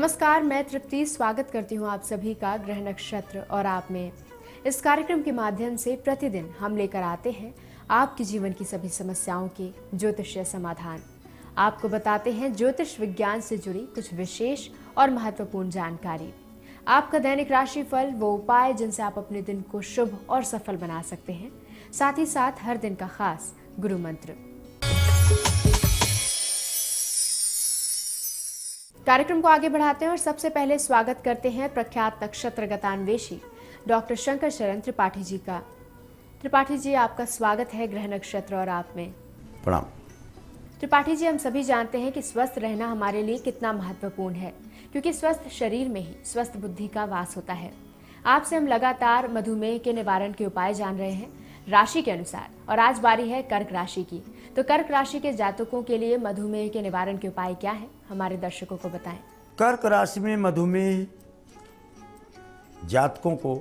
नमस्कार, मैं तृप्ति स्वागत करती हूँ आप सभी का ग्रह नक्षत्र और आप में। इस कार्यक्रम के माध्यम से प्रतिदिन हम लेकर आते हैं आपके जीवन की सभी समस्याओं के ज्योतिषीय समाधान। आपको बताते हैं ज्योतिष विज्ञान से जुड़ी कुछ विशेष और महत्वपूर्ण जानकारी। आपका दैनिक राशि फल, वो उपाय जिनसे आप अपने दिन को शुभ और सफल बना सकते हैं, साथ ही साथ हर दिन का खास गुरु मंत्र। कार्यक्रम को आगे बढ़ाते हैं और सबसे पहले स्वागत करते हैं प्रख्यात नक्षत्र गतान्वेषी डॉक्टर शंकर शरण त्रिपाठी जी का। त्रिपाठी जी, आपका स्वागत है ग्रह नक्षत्र और आप में। प्रणाम। त्रिपाठी जी, हम सभी जानते हैं कि स्वस्थ रहना हमारे लिए कितना महत्वपूर्ण है, क्योंकि स्वस्थ शरीर में ही स्वस्थ बुद्धि का वास होता है। आपसे हम लगातार मधुमेह के निवारण के उपाय जान रहे हैं राशि के अनुसार, और आज बारी है कर्क राशि की। तो कर्क राशि के जातकों के लिए मधुमेह के निवारण के उपाय क्या है, हमारे दर्शकों को बताएं। कर्क राशि में मधुमेह जातकों को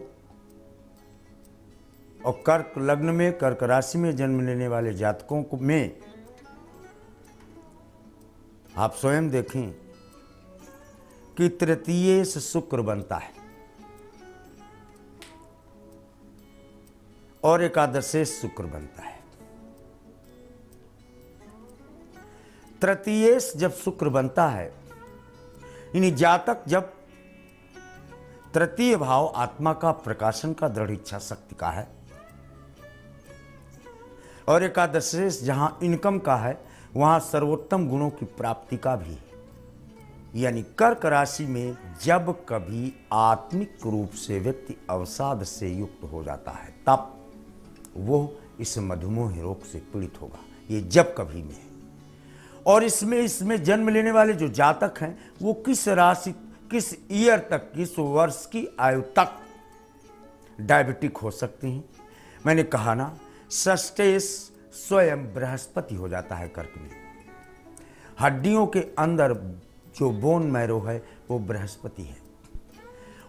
और कर्क लग्न में कर्क राशि में जन्म लेने वाले जातकों को में आप स्वयं देखें कि तृतीय से शुक्र बनता है और एकादश से शुक्र बनता है। तृतीय जब शुक्र बनता है, यानी जातक जब तृतीय भाव आत्मा का प्रकाशन का दृढ़ इच्छा शक्ति का है और एकादश जहां इनकम का है वहां सर्वोत्तम गुणों की प्राप्ति का भी है। यानी कर्क राशि में जब कभी आत्मिक रूप से व्यक्ति अवसाद से युक्त हो जाता है तब वो इस मधुमेह रोग से पीड़ित होगा। ये जब कभी में है। और इसमें जन्म लेने वाले जो जातक हैं वो किस राशि, किस ईयर तक, किस वर्ष की आयु तक डायबिटिक हो सकते हैं। मैंने कहा ना, षष्ठेश स्वयं बृहस्पति हो जाता है कर्क में। हड्डियों के अंदर जो बोन मैरो है वो बृहस्पति है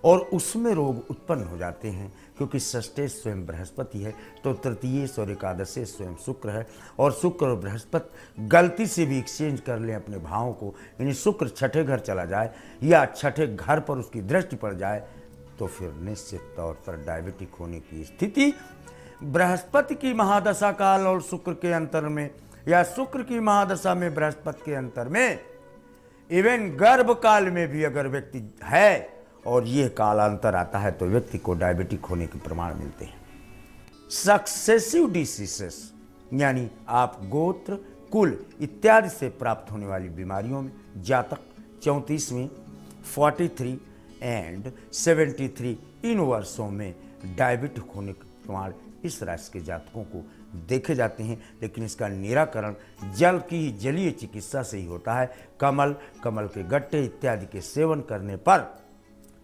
और उसमें रोग उत्पन्न हो जाते हैं, क्योंकि षष्ठेश स्वयं बृहस्पति है तो तृतीय और एकादश स्वयं शुक्र है। और शुक्र और बृहस्पति गलती से भी एक्सचेंज कर लें अपने भावों को, यानी शुक्र छठे घर चला जाए या छठे घर पर उसकी दृष्टि पड़ जाए तो फिर निश्चित तौर पर डायबिटिक होने की स्थिति बृहस्पति की महादशा काल और शुक्र के अंतर में, या शुक्र की महादशा में बृहस्पति के अंतर में, इवन गर्भ काल में भी अगर व्यक्ति है और यह कालांतर आता है तो व्यक्ति को डायबिटिक होने के प्रमाण मिलते हैं। सक्सेसिव डिसीजेस यानी आप गोत्र, कुल इत्यादि से प्राप्त होने वाली बीमारियों में जातक 34वें, 43 एंड 73 इन वर्षों में डायबिटिक होने के प्रमाण इस राशि के जातकों को देखे जाते हैं। लेकिन इसका निराकरण जल की जलीय चिकित्सा से ही होता है। कमल के गट्टे इत्यादि के सेवन करने पर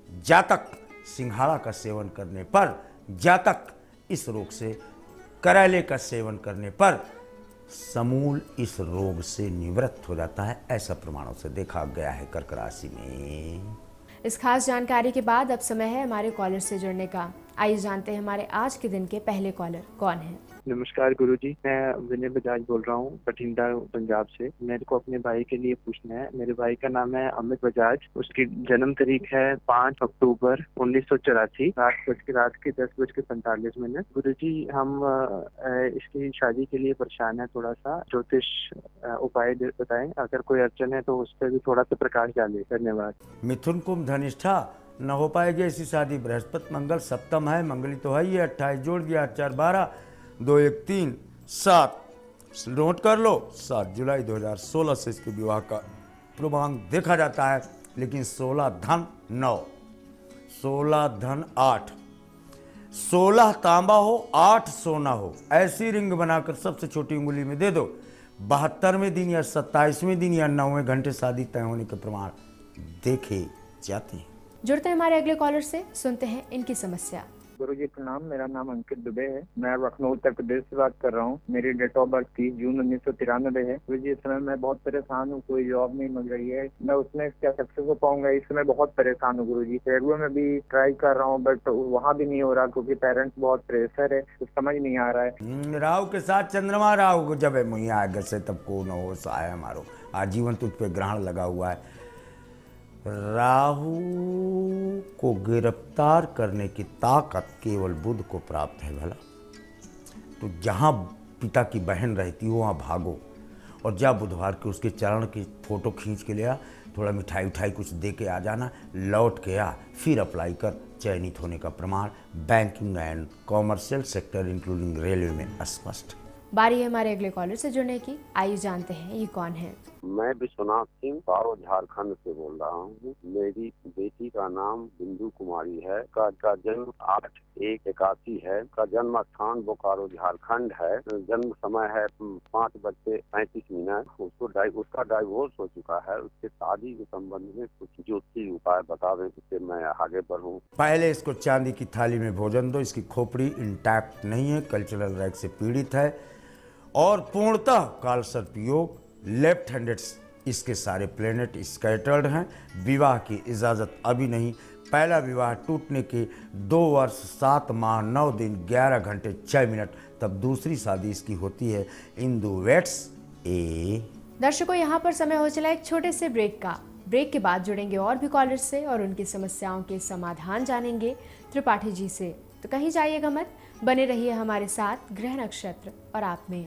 जातक, सिंघाड़ा का सेवन करने पर जातक इस रोग से, करेले का सेवन करने पर समूल इस रोग से निवृत्त हो जाता है। ऐसा प्रमाणों से देखा गया है कर्क राशि में। इस खास जानकारी के बाद अब समय है हमारे कॉलर से जुड़ने का। आइए जानते हैं हमारे आज के दिन के पहले कॉलर कौन है। नमस्कार गुरुजी, मैं विनय बजाज बोल रहा हूँ बठिंडा पंजाब से। मेरे को अपने भाई के लिए पूछना है। मेरे भाई का नाम है अमित बजाज। उसकी जन्म तारीख है 5 अक्टूबर 1984, रात के 10:45। गुरुजी, हम इसकी शादी के लिए परेशान है। थोड़ा सा ज्योतिष उपाय बताएं, अगर कोई अड़चन है तो उस पर भी थोड़ा सा प्रकाश डालें। धन्यवाद। मिथुन कुंभ धनिष्ठा न हो पाएगी ऐसी शादी। बृहस्पति मंगल सप्तम है, मंगली तो है ही। 28 जोड़ दिया, 8 4 12, 2 1 3 7, नोट कर लो। 7 जुलाई 2016 से इसके विवाह का पूर्वांग देखा जाता है। लेकिन 16 धन 9, 16 धन 8, 16 तांबा हो, 8 सोना हो, ऐसी रिंग बनाकर सबसे छोटी उंगली में दे दो। 72वें दिन या 27वें दिन या 9वें घंटे शादी तय होने के प्रमाण देखे जाते हैं। जुड़ते हैं हमारे अगले कॉलर से, सुनते हैं इनकी समस्या। गुरुजी प्रणाम, मेरा नाम अंकित दुबे है। मैं लखनऊ उत्तर प्रदेश से बात कर रहा हूँ। मेरी डेट ऑफ बर्थ 30 जून 1993 है। गुरुजी, इस समय मैं बहुत परेशान हूँ, कोई जॉब नहीं मिल रही है। मैं उसमें क्या सक्सेस हो पाऊंगा, इस समय बहुत परेशान हूँ गुरुजी। रेलवे में भी ट्राई कर रहा हूँ बट वहाँ भी नहीं हो रहा, क्योंकि पेरेंट्स बहुत प्रेशर है, कुछ समझ नहीं आ रहा है। राहु के साथ चंद्रमा, राहु जब है मुहिया आगे से तब को न हो सहाय हमारो आजीवन तुझ पे ग्रहण लगा हुआ है। राहु को गिरफ्तार करने की ताकत केवल बुध को प्राप्त है भला। तो जहाँ पिता की बहन रहती हो वहाँ भागो और जा बुधवार के उसके चरण की फोटो खींच के ले आ, थोड़ा मिठाई उठाई कुछ दे के आ जाना, लौट के आ, फिर अप्लाई कर, चयनित होने का प्रमाण banking and commercial sector including railway में स्पष्ट। बारी है हमारे अगले कॉलर से जुड़ने की। आइए जानते हैं ये कौन है। मैं विश्वनाथ सिंह बोकारो झारखंड से बोल रहा हूँ। मेरी बेटी का नाम बिंदु कुमारी है। का जन्म 8/1/81 है। का जन्म स्थान बोकारो झारखंड है। जन्म समय है 5:35। उसका डाइवोर्स हो चुका है। उसके शादी के संबंध में कुछ ज्योतिष उपाय बता दें जिससे मैं आगे बढ़ूँ। पहले इसको चांदी की थाली में भोजन दो। इसकी खोपड़ी इंटैक्ट नहीं है, कल्चरल रैक से पीड़ित है और पूर्णतः काल सर्प योग, लेफ्ट हैंडेड इसके सारे प्लेनेट स्कैटर्ड हैं। विवाह की इजाज़त अभी नहीं। पहला विवाह टूटने के 2 वर्ष 7 माह 9 दिन 11 घंटे 6 मिनट, तब दूसरी शादी इसकी होती है। इंदु वेट्स ए। दर्शकों, यहाँ पर समय हो चला एक छोटे से ब्रेक का। ब्रेक के बाद जुड़ेंगे और भी कॉलर से और उनकी समस्याओं के समाधान जानेंगे त्रिपाठी जी से। तो कहीं जाइएगा मत, बने रहिए हमारे साथ ग्रह नक्षत्र और आप में।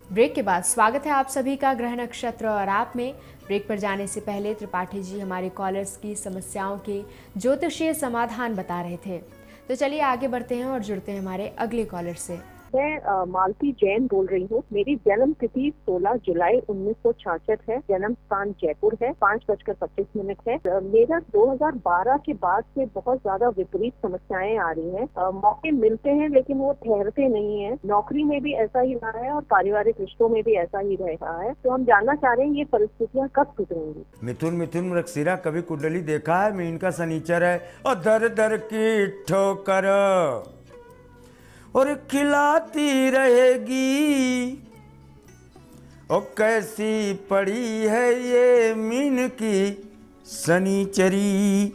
ब्रेक के बाद स्वागत है आप सभी का ग्रह नक्षत्र और आप में। ब्रेक पर जाने से पहले त्रिपाठी जी हमारे कॉलर्स की समस्याओं के ज्योतिषीय समाधान बता रहे थे। तो चलिए आगे बढ़ते हैं और जुड़ते हैं हमारे अगले कॉलर से। मैं मालती जैन बोल रही हूँ। मेरी जन्म तिथि 16 जुलाई 1966 है। जन्म स्थान जयपुर है। 5:25 है। मेरा 2012 के बाद से बहुत ज्यादा विपरीत समस्याएं आ रही हैं। मौके मिलते हैं लेकिन वो ठहरते नहीं हैं। नौकरी में भी ऐसा ही रहा है और पारिवारिक रिश्तों में भी ऐसा ही रह रहा है। तो हम जानना चाह रहे हैं ये परिस्थितियाँ कब सुधरेंगी। मिथुन मृगशिरा कभी कुंडली देखा है? मीन का शनिचर है और दर दर की ठोकर और खिलाती रहेगी। और कैसी पड़ी है ये मीन की शनिचरी।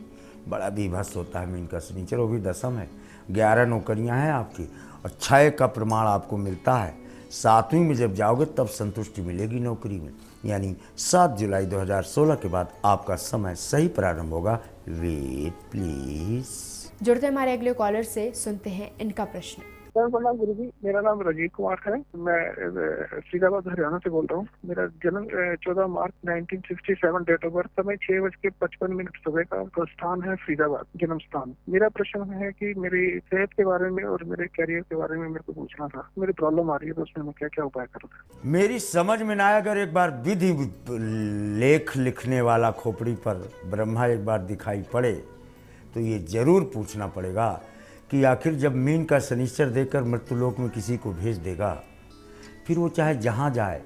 बड़ा विभत्स होता है मीन का शनिचर, वो भी दशम है। 11 नौकरियां हैं आपकी और 6 का प्रमाण आपको मिलता है। 7वीं में जब जाओगे तब संतुष्टि मिलेगी नौकरी में। यानी 7 जुलाई 2016 के बाद आपका समय सही प्रारंभ होगा। Wait please. जुड़ते हमारे अगले कॉलर से, सुनते हैं इनका प्रश्न। प्रणाम गुरु जी, मेरा नाम राजीव कुमार है। मैं फरीदाबाद हरियाणा से बोल रहा हूँ। मेरा जन्म 14 मार्च 1967, डेट ऑफ बर्थ समय 6:55 सुबह का। प्रस्थान है फरीदाबाद, जन्म स्थान। मेरा प्रश्न है कि मेरी सेहत के बारे में और मेरे करियर के बारे में मेरे को पूछना था। मेरी प्रॉब्लम आ रही है तो उसमें मैं क्या क्या उपाय करूँ। मेरी समझ में ना आया। अगर एक बार विधि लेख लिखने वाला खोपड़ी पर ब्रह्मा एक बार दिखाई पड़े तो ये जरूर पूछना पड़ेगा कि आखिर जब मीन का शनिश्चर देकर मृत्युलोक में किसी को भेज देगा, फिर वो चाहे जहाँ जाए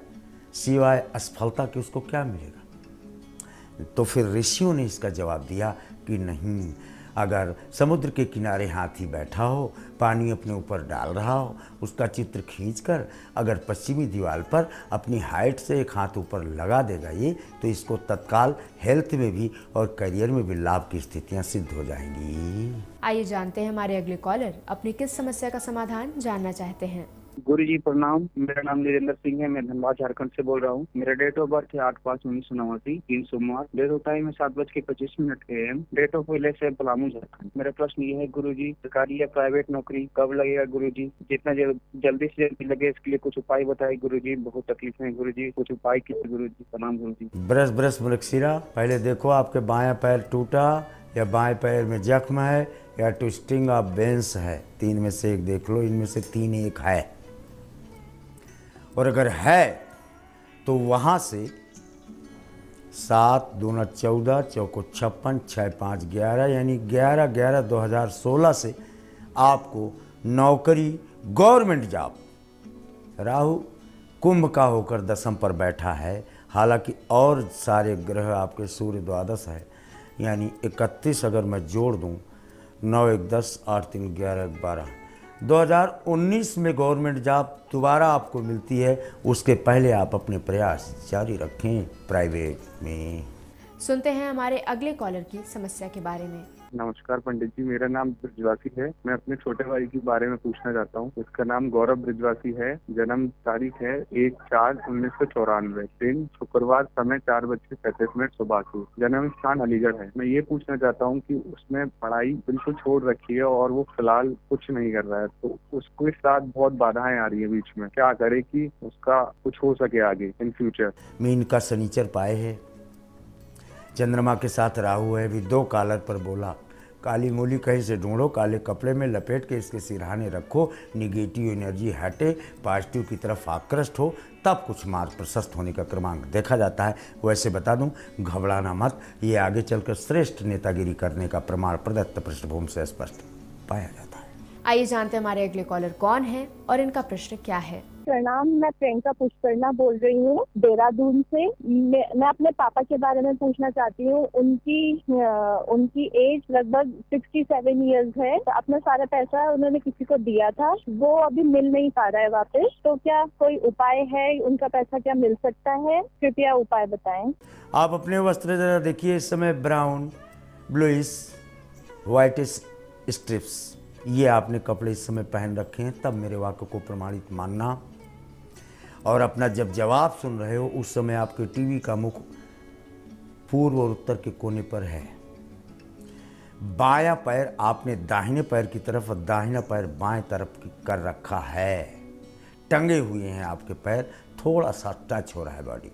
सिवाय असफलता के उसको क्या मिलेगा। तो फिर ऋषियों ने इसका जवाब दिया कि नहीं, अगर समुद्र के किनारे हाथी बैठा हो, पानी अपने ऊपर डाल रहा हो, उसका चित्र खींचकर अगर पश्चिमी दीवार पर अपनी हाइट से एक हाथ ऊपर लगा देगा ये, तो इसको तत्काल हेल्थ में भी और करियर में भी लाभ की स्थितियां सिद्ध हो जाएंगी। आइए जानते हैं हमारे अगले कॉलर अपनी किस समस्या का समाधान जानना चाहते हैं। गुरु जी प्रणाम। मेरा नाम नीरेंद्र सिंह है। मैं धनबाद झारखंड से बोल रहा हूँ। मेरा डेट ऑफ बर्थ है 8/5/1989, 3 सोमवार। डेट ऑफ टाइम है 7:25 AM। डेट ऑफ विलेज है पलामू झारखंड। मेरा प्रश्न ये है गुरु जी, सरकारी या प्राइवेट नौकरी कब लगेगा गुरु जी? जितना जल्दी से जल्दी लगे इसके लिए कुछ उपाय बताए गुरु जी। बहुत तकलीफ है गुरु जी, कुछ उपाय कीजिए गुरु जी। प्रणाम गुरु जी। ब्रश मृगशिरा, पहले देखो आपके बायां पैर टूटा या बाएं पैर में जख्म है या ट्विस्टिंग ऑफ बेंस है। 3 में से एक देख लो। इनमें से 3 एक है और अगर है तो वहाँ से 7 दूना 14, चौको 56, 6 5 11, यानी 11/11/2016 से आपको नौकरी, गवर्नमेंट जॉब। राहु कुंभ का होकर दशम पर बैठा है। हालांकि और सारे ग्रह आपके सूर्य द्वादश है, यानी 31 अगर मैं जोड़ दूं, 9 1 10 8 3 11 1 12, 2019 में गवर्नमेंट जॉब दोबारा आपको मिलती है। उसके पहले आप अपने प्रयास जारी रखें प्राइवेट में। सुनते हैं हमारे अगले कॉलर की समस्या के बारे में। नमस्कार पंडित जी, मेरा नाम ब्रिजवासी है। मैं अपने छोटे भाई के बारे में पूछना चाहता हूँ। उसका नाम गौरव ब्रिजवासी है। जन्म तारीख है 1/4/1994, दिन शुक्रवार, समय 4:35 सुबह की। जन्म स्थान अलीगढ़ है। मैं ये पूछना चाहता हूँ कि उसने पढ़ाई बिल्कुल छोड़ रखी है और वो फिलहाल कुछ नहीं कर रहा है, तो उसके साथ बहुत बाधाएं आ रही है बीच में। क्या करे कि उसका कुछ हो सके आगे इन फ्यूचर। मीन का शनिचर पाए है, चंद्रमा के साथ राहु है। भी 2 कॉलर पर बोला, काली मूली कहीं से ढूंढो, काले कपड़े में लपेट के इसके सिरहाने रखो, निगेटिव एनर्जी हटे, पॉजिटिव की तरफ आकृष्ट हो, तब कुछ मार्ग प्रशस्त होने का क्रमांक देखा जाता है। वैसे बता दूं, घबराना मत, ये आगे चलकर श्रेष्ठ नेतागिरी करने का प्रमाण प्रदत्त पृष्ठभूमि से स्पष्ट पाया जाता है। आइए जानते हैं हमारे अगले कॉलर कौन है और इनका प्रश्न क्या है। प्रणाम, मैं प्रियंका पुष्करना बोल रही हूँ देहरादून से। मैं अपने पापा के बारे में पूछना चाहती हूँ। उनकी एज लगभग 67 इयर्स है। अपना सारा पैसा उन्होंने किसी को दिया था, वो अभी मिल नहीं पा रहा है वापस। तो क्या कोई उपाय है, उनका पैसा क्या मिल सकता है? कृपया उपाय बताएं। आप अपने वस्त्र जरा देखिए, इस समय ब्राउन, ब्लूइश, व्हाइटिश स्ट्रिप्स ये आपने कपड़े इस समय पहन रखे हैं, तब मेरे वाक्य को प्रमाणित मानना। और अपना जब जवाब सुन रहे हो उस समय आपके टीवी का मुख पूर्व और उत्तर के कोने पर है। बायां पैर आपने दाहिने पैर की तरफ और दाहिना पैर बाएं तरफ कर रखा है। टंगे हुए हैं आपके पैर, थोड़ा सा टच हो रहा है बॉडी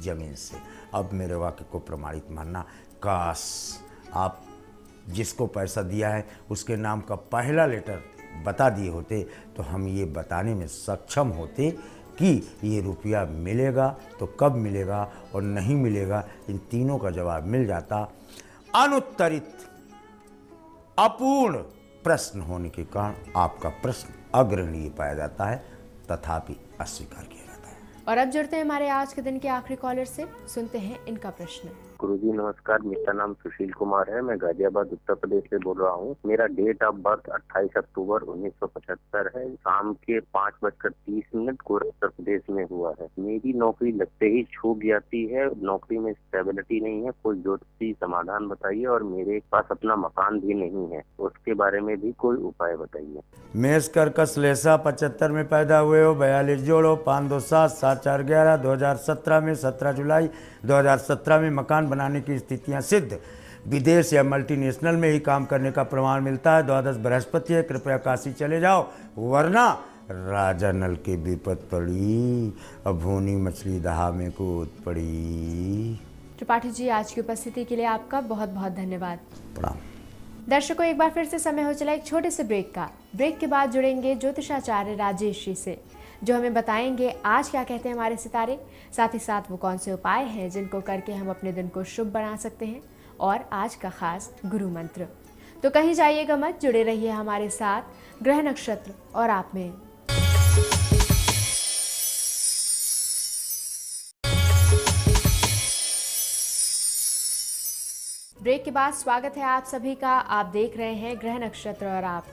जमीन से। अब मेरे वाक्य को प्रमाणित मानना। काश आप जिसको पैसा दिया है उसके नाम का पहला लेटर बता दिए होते तो हम ये बताने में सक्षम होते कि ये रुपया मिलेगा तो कब मिलेगा और नहीं मिलेगा, इन तीनों का जवाब मिल जाता। अनुत्तरित अपूर्ण प्रश्न होने के कारण आपका प्रश्न अग्रणीय पाया जाता है, तथापि अस्वीकार किया जाता है। और अब जुड़ते हैं हमारे आज के दिन के आखिरी कॉलर से, सुनते हैं इनका प्रश्न। गुरुजी नमस्कार, मेरा नाम सुशील कुमार है। मैं गाजियाबाद उत्तर प्रदेश से बोल रहा हूँ। मेरा डेट ऑफ बर्थ 28 अक्टूबर 1975 है। शाम के 5:30 गोरखपुर प्रदेश में हुआ है। मेरी नौकरी लगते ही छूट जाती है, नौकरी में स्टेबिलिटी नहीं है। कोई ज्योतिषी समाधान बताइए, और मेरे पास अपना मकान भी नहीं है, उसके बारे में भी कोई उपाय बताइए। मेष कर्कश लेसा 75 में पैदा हुए हो, 42 जोड़ो, 5 2 7 7 4 11, 2017 में 17 जुलाई 2017 में मकान बनाने की स्थितियां सिद्ध। विदेश या मल्टीनेशनल में ही काम करने का प्रमाण मिलता है। 12 बृहस्पति है, कृपया काशी चले जाओ, वरना राजा नल की विपत पड़ी, अब भूनी मछली दहा में कूद पड़ी। त्रिपाठी जी, आज की उपस्थिति के लिए आपका बहुत बहुत धन्यवाद। प्रणाम। दर्शकों, एक बार फिर से समय हो चला एक छोटे से ब्रेक का। ब्रेक के बाद जुड़ेंगे ज्योतिषाचार्य राजेश जी से, जो हमें बताएंगे आज क्या कहते हैं हमारे सितारे, साथ ही साथ वो कौन से उपाय हैं जिनको करके हम अपने दिन को शुभ बना सकते हैं, और आज का खास गुरु मंत्र। तो कहीं जाइएगा मत, जुड़े रहिए हमारे साथ ग्रह नक्षत्र और आप में। ब्रेक के बाद स्वागत है आप सभी का। आप देख रहे हैं ग्रह नक्षत्र और आप,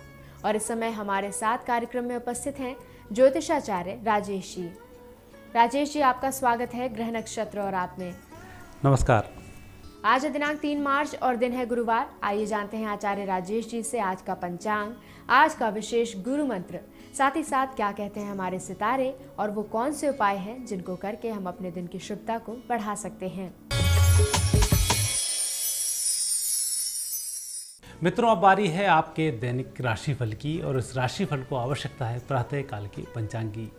और इस समय हमारे साथ कार्यक्रम में उपस्थित हैं ज्योतिषाचार्य राजेश जी। राजेश जी, आपका स्वागत है ग्रह नक्षत्र और आप में। नमस्कार। आज है दिनांक 3 मार्च और दिन है गुरुवार। आइए जानते हैं आचार्य राजेश जी से आज का पंचांग, आज का विशेष गुरु मंत्र, साथ ही साथ क्या कहते हैं हमारे सितारे, और वो कौन से उपाय हैं जिनको करके हम अपने दिन की शुभता को बढ़ा सकते हैं। मित्रों, अब बारी है आपके दैनिक राशिफल की, और इस राशिफल को आवश्यकता है प्रातः काल की पंचांग की।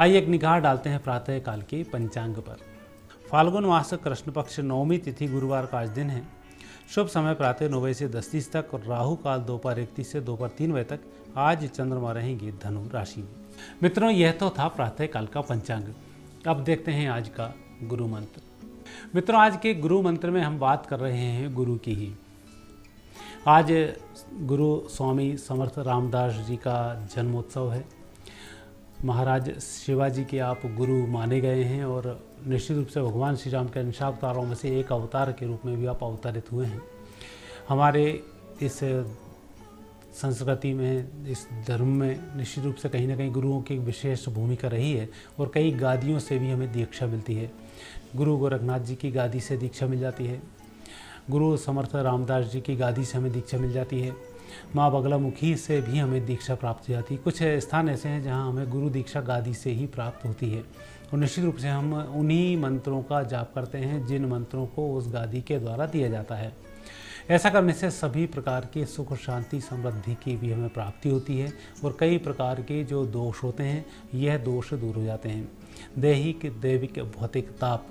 आइए एक निगाह डालते हैं प्रातः काल के पंचांग पर। फाल्गुन मास कृष्ण पक्ष 9वीं तिथि गुरुवार का आज दिन है। शुभ समय प्रातः 9 बजे से 10:30 तक, और राहु काल दोपहर 1:30 से दोपहर 3 बजे तक। आज चंद्रमा रहेंगे धनु राशि में। मित्रों, यह तो था प्रातः काल का पंचांग। अब देखते हैं आज का गुरु मंत्र। मित्रों, आज के गुरु मंत्र में हम बात कर रहे हैं गुरु की ही। आज गुरु स्वामी समर्थ रामदास जी का जन्मोत्सव है। महाराज शिवाजी के आप गुरु माने गए हैं, और निश्चित रूप से भगवान श्री राम के अंशावतारों में से एक अवतार के रूप में भी आप अवतरित हुए हैं। हमारे इस संस्कृति में, इस धर्म में निश्चित रूप से कहीं ना कहीं गुरुओं की एक विशेष भूमिका रही है, और कई गादियों से भी हमें दीक्षा मिलती है। गुरु गोरखनाथ जी की गादी से दीक्षा मिल जाती है, गुरु समर्थ रामदास जी की गादी से हमें दीक्षा मिल जाती है। माँ बगलामुखी से भी हमें दीक्षा प्राप्त हो जाती है। कुछ स्थान ऐसे हैं जहाँ हमें गुरु दीक्षा गादी से ही प्राप्त होती है और निश्चित रूप से हम उन्हीं मंत्रों का जाप करते हैं जिन मंत्रों को उस गादी के द्वारा दिया जाता है। ऐसा करने से सभी प्रकार के सुख शांति समृद्धि की भी हमें प्राप्ति होती है और कई प्रकार के जो दोष होते हैं यह दोष दूर हो जाते हैं। दैहिक दैविक भौतिक ताप,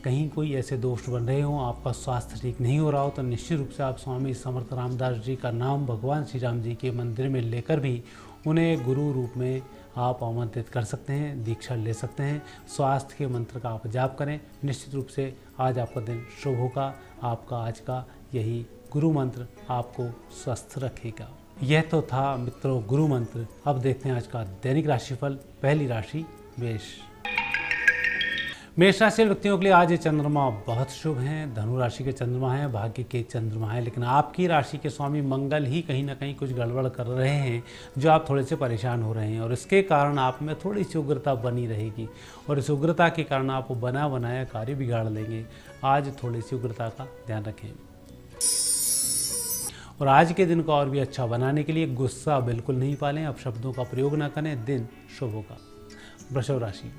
कहीं कोई ऐसे दोष बन रहे हों, आपका स्वास्थ्य ठीक नहीं हो रहा हो, तो निश्चित रूप से आप स्वामी समर्थ रामदास जी का नाम भगवान श्री राम जी के मंदिर में लेकर भी उन्हें गुरु रूप में आप आमंत्रित कर सकते हैं, दीक्षा ले सकते हैं। स्वास्थ्य के मंत्र का आप जाप करें, निश्चित रूप से आज आपका दिन शुभ होगा। आपका आज का यही गुरु मंत्र आपको स्वस्थ रखेगा। यह तो था मित्रों गुरु मंत्र। अब देखते हैं आज का दैनिक राशिफल। पहली राशि मेष। मेष राशि व्यक्तियों के लिए आज ये चंद्रमा बहुत शुभ हैं। धनु राशि के चंद्रमा हैं, भाग्य के चंद्रमा हैं, लेकिन आपकी राशि के स्वामी मंगल ही कहीं ना कहीं कुछ गड़बड़ कर रहे हैं जो आप थोड़े से परेशान हो रहे हैं और इसके कारण आप में थोड़ी सी उग्रता बनी रहेगी और इस उग्रता के कारण आप बना बनाया कार्य बिगाड़ लेंगे। आज थोड़ी सी उग्रता का ध्यान रखें और आज के दिन को और भी अच्छा बनाने के लिए गुस्सा बिल्कुल नहीं पालें, अपशब्दों का प्रयोग ना करें, दिन शुभ होगा। वृषभ राशि।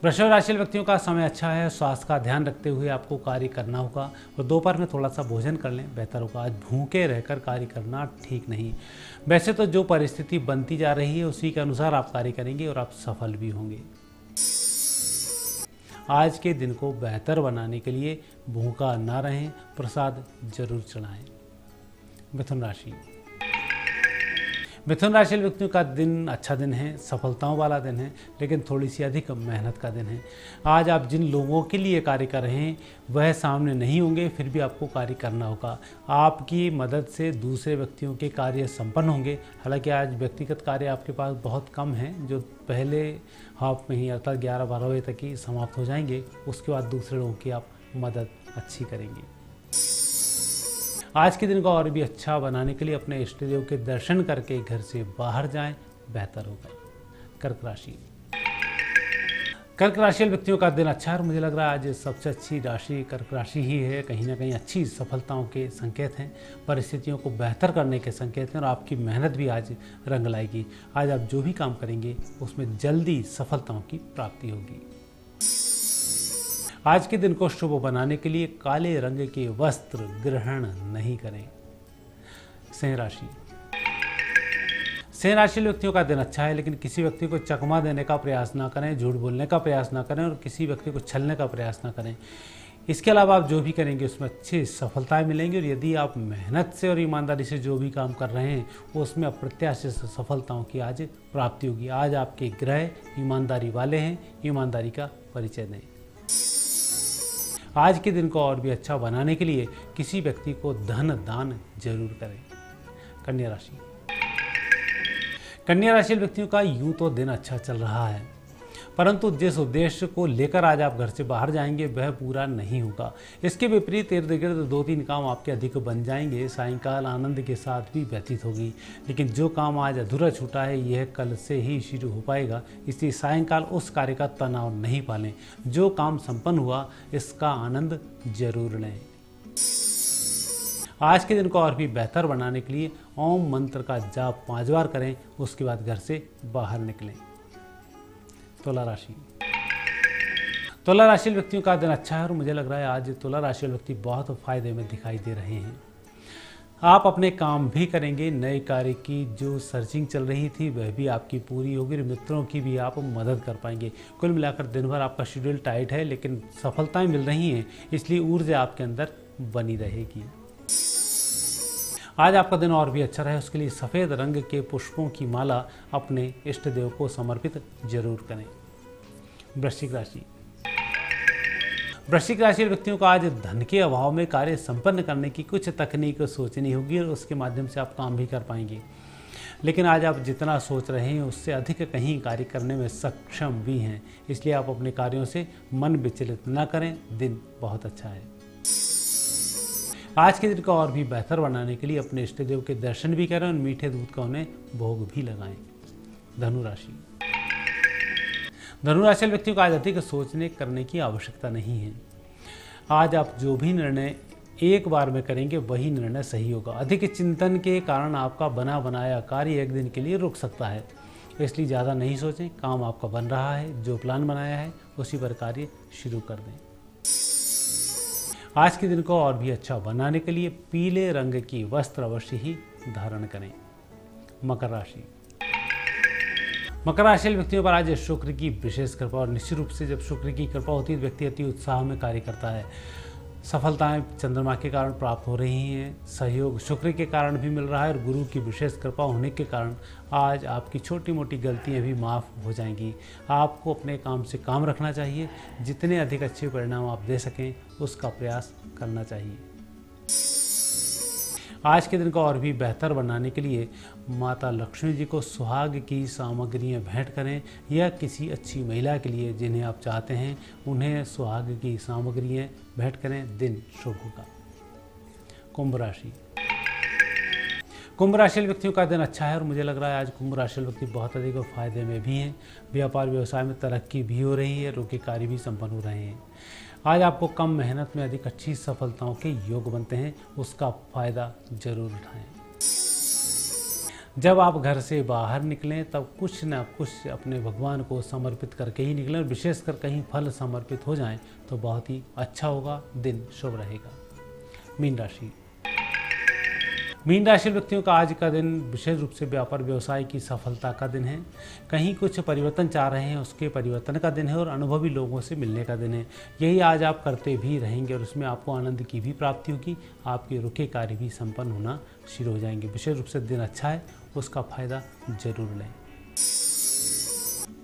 वृषभ राशि व्यक्तियों का समय अच्छा है। स्वास्थ्य का ध्यान रखते हुए आपको कार्य करना होगा और दोपहर में थोड़ा सा भोजन कर लें, बेहतर होगा। आज भूखे रहकर कार्य करना ठीक नहीं। वैसे तो जो परिस्थिति बनती जा रही है उसी के अनुसार आप कार्य करेंगे और आप सफल भी होंगे। आज के दिन को बेहतर बनाने के लिए भूखा ना रहें, प्रसाद जरूर चढ़ाएं। मिथुन राशि। मिथुन राशि व्यक्तियों का दिन अच्छा दिन है, सफलताओं वाला दिन है, लेकिन थोड़ी सी अधिक मेहनत का दिन है। आज आप जिन लोगों के लिए कार्य कर रहे हैं वह सामने नहीं होंगे, फिर भी आपको कार्य करना होगा। आपकी मदद से दूसरे व्यक्तियों के कार्य संपन्न होंगे। हालांकि आज व्यक्तिगत कार्य आपके पास बहुत कम हैं जो पहले हाफ में ही अर्थात 11-12 बजे तक ही समाप्त हो जाएंगे। उसके बाद दूसरे लोगों की आप मदद अच्छी करेंगे। आज के दिन को और भी अच्छा बनाने के लिए अपने इष्ट देव के दर्शन करके घर से बाहर जाएं, बेहतर होगा। कर्क राशि। कर्क राशि व्यक्तियों का दिन अच्छा है और मुझे लग रहा है आज सबसे अच्छी राशि कर्क राशि ही है। कहीं ना कहीं अच्छी सफलताओं के संकेत हैं, परिस्थितियों को बेहतर करने के संकेत हैं और आपकी मेहनत भी आज रंग लाएगी। आज आप जो भी काम करेंगे उसमें जल्दी सफलताओं की प्राप्ति होगी। आज के दिन को शुभ बनाने के लिए काले रंग के वस्त्र ग्रहण नहीं करें। सिंह राशि। सिंह राशि व्यक्तियों का दिन अच्छा है, लेकिन किसी व्यक्ति को चकमा देने का प्रयास ना करें, झूठ बोलने का प्रयास ना करें और किसी व्यक्ति को छलने का प्रयास ना करें। इसके अलावा आप जो भी करेंगे उसमें अच्छी सफलताएं मिलेंगी और यदि आप मेहनत से और ईमानदारी से जो भी काम कर रहे हैं उसमें अप्रत्याशित सफलताओं की आज प्राप्ति होगी। आज आपके ग्रह ईमानदारी वाले हैं, ईमानदारी का परिचय दें। आज के दिन को और भी अच्छा बनाने के लिए किसी व्यक्ति को धन दान जरूर करें। कन्या राशि। कन्या राशि व्यक्तियों का यूं तो दिन अच्छा चल रहा है, परंतु जिस उद्देश्य को लेकर आज आप घर से बाहर जाएंगे वह पूरा नहीं होगा। इसके विपरीत इर्द गिर्द 2-3 काम आपके अधिक बन जाएंगे। सायंकाल आनंद के साथ भी व्यतीत होगी, लेकिन जो काम आज अधूरा छूटा है यह कल से ही शुरू हो पाएगा। इसलिए सायंकाल उस कार्य का तनाव नहीं पालें। जो काम संपन्न हुआ इसका आनंद जरूर लें। आज के दिन को और भी बेहतर बनाने के लिए ओम मंत्र का जाप 5 बार करें, उसके बाद घर से बाहर निकलें। तुला राशि। तुला राशि व्यक्तियों का दिन अच्छा है और मुझे लग रहा है आज तुला राशि व्यक्ति बहुत फायदे में दिखाई दे रहे हैं। आप अपने काम भी करेंगे। नए कार्य की जो सर्चिंग चल रही थी वह भी आपकी पूरी होगी और मित्रों की भी आप मदद कर पाएंगे। कुल मिलाकर दिन भर आपका शेड्यूल टाइट है, लेकिन सफलताएं मिल रही हैं, इसलिए ऊर्जा आपके अंदर बनी रहेगी। आज आपका दिन और भी अच्छा रहे उसके लिए सफ़ेद रंग के पुष्पों की माला अपने इष्ट देव को समर्पित जरूर करें। वृश्चिक राशि। वृश्चिक राशि व्यक्तियों को आज धन के अभाव में कार्य संपन्न करने की कुछ तकनीक सोचनी होगी और उसके माध्यम से आप काम भी कर पाएंगे। लेकिन आज आप जितना सोच रहे हैं उससे अधिक कहीं कार्य करने में सक्षम भी हैं, इसलिए आप अपने कार्यों से मन विचलित न करें। दिन बहुत अच्छा है। आज के दिन को और भी बेहतर बनाने के लिए अपने इष्ट देव के दर्शन भी करें और मीठे दूध का उन्हें भोग भी लगाएं। धनु राशि। धनु राशि व्यक्तियों को आज अधिक सोचने करने की आवश्यकता नहीं है। आज आप जो भी निर्णय एक बार में करेंगे वही निर्णय सही होगा। अधिक चिंतन के कारण आपका बना बनाया कार्य एक दिन के लिए रुक सकता है, इसलिए ज़्यादा नहीं सोचें। काम आपका बन रहा है, जो प्लान बनाया है उसी पर कार्य शुरू कर दें। आज के दिन को और भी अच्छा बनाने के लिए पीले रंग की वस्त्र अवश्य ही धारण करें। मकर राशि। मकर राशि वाले व्यक्तियों पर आज शुक्र की विशेष कृपा, और निश्चित रूप से जब शुक्र की कृपा होती है व्यक्ति अति उत्साह में कार्य करता है। सफलताएं चंद्रमा के कारण प्राप्त हो रही हैं, सहयोग शुक्र के कारण भी मिल रहा है, और गुरु की विशेष कृपा होने के कारण आज आपकी छोटी मोटी गलतियां भी माफ़ हो जाएंगी। आपको अपने काम से काम रखना चाहिए, जितने अधिक अच्छे परिणाम आप दे सकें उसका प्रयास करना चाहिए। आज के दिन को और भी बेहतर बनाने के लिए माता लक्ष्मी जी को सुहाग की सामग्रियां भेंट करें, या किसी अच्छी महिला के लिए जिन्हें आप चाहते हैं उन्हें सुहाग की सामग्रियां भेंट करें, दिन शुभ होगा। कुंभ राशि। कुंभ राशि व्यक्तियों का दिन अच्छा है, और मुझे लग रहा है आज कुंभ राशि व्यक्ति बहुत अधिक फायदे में भी हैं। व्यापार व्यवसाय में तरक्की भी हो रही है, रुके कार्य भी संपन्न हो रहे हैं। आज आपको कम मेहनत में अधिक अच्छी सफलताओं के योग बनते हैं, उसका फायदा जरूर उठाएं। जब आप घर से बाहर निकलें तब कुछ न कुछ अपने भगवान को समर्पित करके ही निकलें, और विशेषकर कहीं फल समर्पित हो जाएं तो बहुत ही अच्छा होगा, दिन शुभ रहेगा। मीन राशि। मीन राशि व्यक्तियों का आज का दिन विशेष रूप से व्यापार व्यवसाय की सफलता का दिन है। कहीं कुछ परिवर्तन चाह रहे हैं उसके परिवर्तन का दिन है, और अनुभवी लोगों से मिलने का दिन है। यही आज आप करते भी रहेंगे, और उसमें आपको आनंद की भी प्राप्ति होगी। आपके रुके कार्य भी संपन्न होना शुरू हो जाएंगे। विशेष रूप से दिन अच्छा है, उसका फायदा जरूर लें।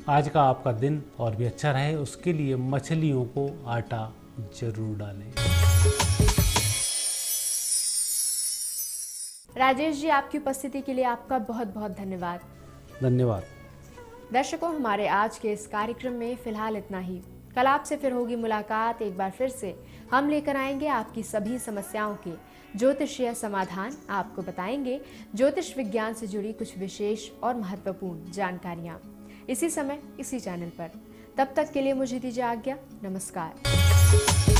आज का आपका दिन और भी अच्छा रहे उसके लिए मछलियों को आटा जरूर डालें। राजेश जी, आपकी उपस्थिति के लिए आपका बहुत बहुत धन्यवाद। धन्यवाद। दर्शकों, हमारे आज के इस कार्यक्रम में फिलहाल इतना ही। कल आपसे फिर होगी मुलाकात। एक बार फिर से हम लेकर आएंगे आपकी सभी समस्याओं के ज्योतिषीय समाधान। आपको बताएंगे ज्योतिष विज्ञान से जुड़ी कुछ विशेष और महत्वपूर्ण जानकारियां, इसी समय इसी चैनल पर। तब तक के लिए मुझे दीजिए आज्ञा। नमस्कार।